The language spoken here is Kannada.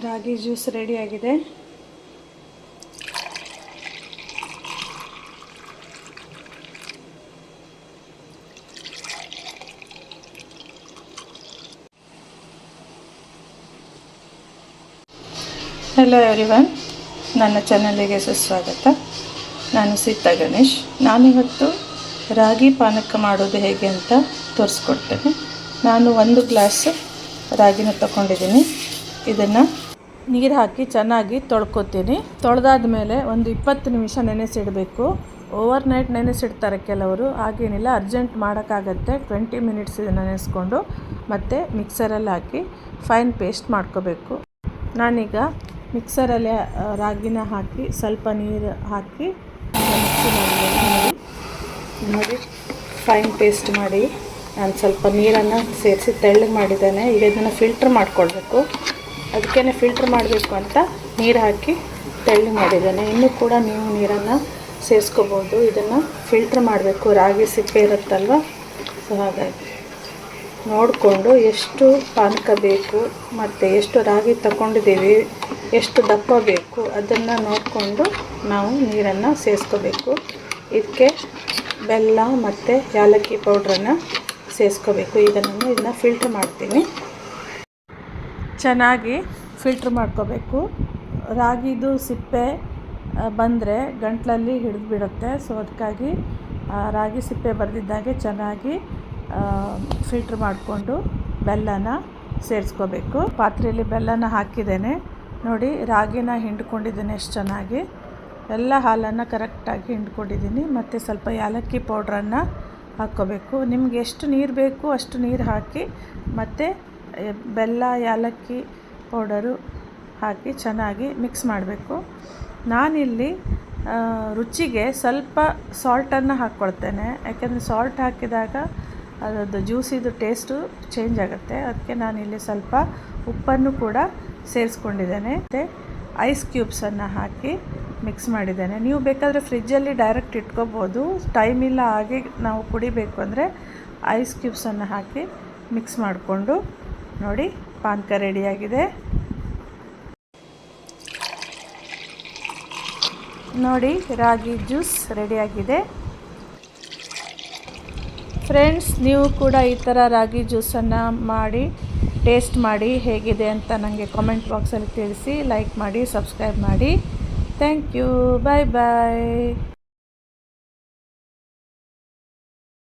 ರಾಗಿ ಜ್ಯೂಸ್ ರೆಡಿಯಾಗಿದೆ. ಹಲೋ ಎವ್ರಿವನ್, ನನ್ನ ಚಾನಲಿಗೆ ಸುಸ್ವಾಗತ. ನಾನು ಸೀತಾ ಗಣೇಶ್. ನಾನಿವತ್ತು ರಾಗಿ ಪಾನಕ ಮಾಡೋದು ಹೇಗೆ ಅಂತ ತೋರಿಸ್ಕೊಡ್ತೇನೆ. ನಾನು 1 ಗ್ಲಾಸ್ ರಾಗಿನ ತಗೊಂಡಿದ್ದೀನಿ. ಇದನ್ನು ನೀರು ಹಾಕಿ ಚೆನ್ನಾಗಿ ತೊಳ್ಕೊತೀನಿ. ತೊಳೆದಾದ ಮೇಲೆ ಒಂದು 20 ನಿಮಿಷ ನೆನೆಸಿಡಬೇಕು. ಓವರ್ನೈಟ್ ನೆನೆಸಿಡ್ತಾರೆ ಕೆಲವರು, ಹಾಗೇನಿಲ್ಲ. ಅರ್ಜೆಂಟ್ ಮಾಡೋಕ್ಕಾಗತ್ತೆ. 20 ಮಿನಿಟ್ಸ್ ಇದನ್ನು ನೆನೆಸ್ಕೊಂಡು ಮತ್ತೆ ಮಿಕ್ಸರಲ್ಲಿ ಹಾಕಿ ಫೈನ್ ಪೇಸ್ಟ್ ಮಾಡ್ಕೋಬೇಕು. ನಾನೀಗ ಮಿಕ್ಸರಲ್ಲಿ ರಾಗಿನ ಹಾಕಿ ಸ್ವಲ್ಪ ನೀರು ಹಾಕಿ ಮಿಕ್ಸಿ ಮಾಡಿದ್ದೇನೆ. ನೋಡಿ ಫೈನ್ ಪೇಸ್ಟ್ ಮಾಡಿ ನಾನು ಸ್ವಲ್ಪ ನೀರನ್ನು ಸೇರಿಸಿ ತೆಳ್ಳಗೆ ಮಾಡಿದ್ದೇನೆ. ಈಗ ಇದನ್ನು ಫಿಲ್ಟ್ರ್ ಮಾಡ್ಕೊಳ್ಬೇಕು. ಅದಕ್ಕೇ ಫಿಲ್ಟ್ರ್ ಮಾಡಬೇಕು ಅಂತ ನೀರು ಹಾಕಿ ತೆಳ್ಳಗೆ ಮಾಡಿದ್ದೇನೆ. ಇನ್ನೂ ಕೂಡ ನೀವು ನೀರನ್ನು ಸೇರಿಸ್ಕೋಬೋದು. ಇದನ್ನು ಫಿಲ್ಟ್ರ್ ಮಾಡಬೇಕು. ರಾಗಿ ಸಿಪ್ಪೆ ಇರುತ್ತಲ್ವ, ಸೊ ಹಾಗಾಗಿ ನೋಡಿಕೊಂಡು ಎಷ್ಟು ಪಾನಕ ಬೇಕು ಮತ್ತು ಎಷ್ಟು ರಾಗಿ ತಗೊಂಡಿದ್ದೀವಿ, ಎಷ್ಟು ದಪ್ಪ ಬೇಕು ಅದನ್ನು ನೋಡಿಕೊಂಡು ನಾವು ನೀರನ್ನು ಸೇರಿಸ್ಕೋಬೇಕು. ಇದಕ್ಕೆ ಬೆಲ್ಲ ಮತ್ತು ಏಲಕ್ಕಿ ಪೌಡ್ರನ್ನು ಸೇರಿಸ್ಕೋಬೇಕು. ಈಗ ನಾನು ಇದನ್ನು ಫಿಲ್ಟ್ರ್ ಮಾಡ್ತೀನಿ. ಚೆನ್ನಾಗಿ ಫಿಲ್ಟ್ರ್ ಮಾಡ್ಕೋಬೇಕು. ರಾಗಿದು ಸಿಪ್ಪೆ ಬಂದರೆ ಗಂಟಲಲ್ಲಿ ಹಿಡಿದು ಬಿಡುತ್ತೆ. ಸೊ ಅದಕ್ಕಾಗಿ ರಾಗಿ ಸಿಪ್ಪೆ ಬರೆದಿದ್ದಾಗೆ ಚೆನ್ನಾಗಿ ಫಿಲ್ಟ್ರ್ ಮಾಡಿಕೊಂಡು ಬೆಲ್ಲನ ಸೇರಿಸ್ಕೋಬೇಕು. ಪಾತ್ರೆಯಲ್ಲಿ ಬೆಲ್ಲನ ಹಾಕಿದ್ದೇನೆ. ನೋಡಿ ರಾಗಿನ ಹಿಂಡ್ಕೊಂಡಿದ್ದೇನೆ ಎಷ್ಟು ಚೆನ್ನಾಗಿ. ಎಲ್ಲ ಹಾಲನ್ನು ಕರೆಕ್ಟಾಗಿ ಹಿಂಡ್ಕೊಂಡಿದ್ದೀನಿ. ಮತ್ತು ಸ್ವಲ್ಪ ಏಲಕ್ಕಿ ಪೌಡ್ರನ್ನು ಹಾಕ್ಕೋಬೇಕು. ನಿಮ್ಗೆ ಎಷ್ಟು ನೀರು ಬೇಕು ಅಷ್ಟು ನೀರು ಹಾಕಿ ಮತ್ತು ಬೆಲ್ಲ ಏಲಕ್ಕಿ ಪೌಡರು ಹಾಕಿ ಚೆನ್ನಾಗಿ ಮಿಕ್ಸ್ ಮಾಡಬೇಕು. ನಾನಿಲ್ಲಿ ರುಚಿಗೆ ಸ್ವಲ್ಪ ಸಾಲ್ಟನ್ನು ಹಾಕ್ಕೊಳ್ತೇನೆ. ಯಾಕೆಂದರೆ ಸಾಲ್ಟ್ ಹಾಕಿದಾಗ ಅದರದ್ದು ಜ್ಯೂಸಿದು ಟೇಸ್ಟು ಚೇಂಜ್ ಆಗುತ್ತೆ. ಅದಕ್ಕೆ ನಾನಿಲ್ಲಿ ಸ್ವಲ್ಪ ಉಪ್ಪನ್ನು ಕೂಡ ಸೇರಿಸ್ಕೊಂಡಿದ್ದೇನೆ. ಮತ್ತು ಐಸ್ ಕ್ಯೂಬ್ಸನ್ನು ಹಾಕಿ ಮಿಕ್ಸ್ ಮಾಡಿದ್ದೇನೆ. ನೀವು ಬೇಕಾದರೆ ಫ್ರಿಜ್ಜಲ್ಲಿ ಡೈರೆಕ್ಟ್ ಇಟ್ಕೋಬೋದು. ಟೈಮ್ ಇಲ್ಲ ಹಾಗೆ ನಾವು ಕುಡಿಬೇಕು ಅಂದರೆ ಐಸ್ ಕ್ಯೂಬ್ಸನ್ನು ಹಾಕಿ ಮಿಕ್ಸ್ ಮಾಡಿಕೊಂಡು ನೋಡಿ ಪಾನಕ ರೆಡಿಯಾಗಿದೆ. ನೋಡಿ ರಾಗಿ ಜ್ಯೂಸ್ ರೆಡಿಯಾಗಿದೆ. ಫ್ರೆಂಡ್ಸ್, ನೀವು ಕೂಡ ಈ ಥರ ರಾಗಿ ಜ್ಯೂಸನ್ನು ಮಾಡಿ ಟೇಸ್ಟ್ ಮಾಡಿ ಹೇಗಿದೆ ಅಂತ ನನಗೆ ಕಾಮೆಂಟ್ ಬಾಕ್ಸಲ್ಲಿ ತಿಳಿಸಿ. ಲೈಕ್ ಮಾಡಿ, ಸಬ್ಸ್ಕ್ರೈಬ್ ಮಾಡಿ. Thank you. Bye bye.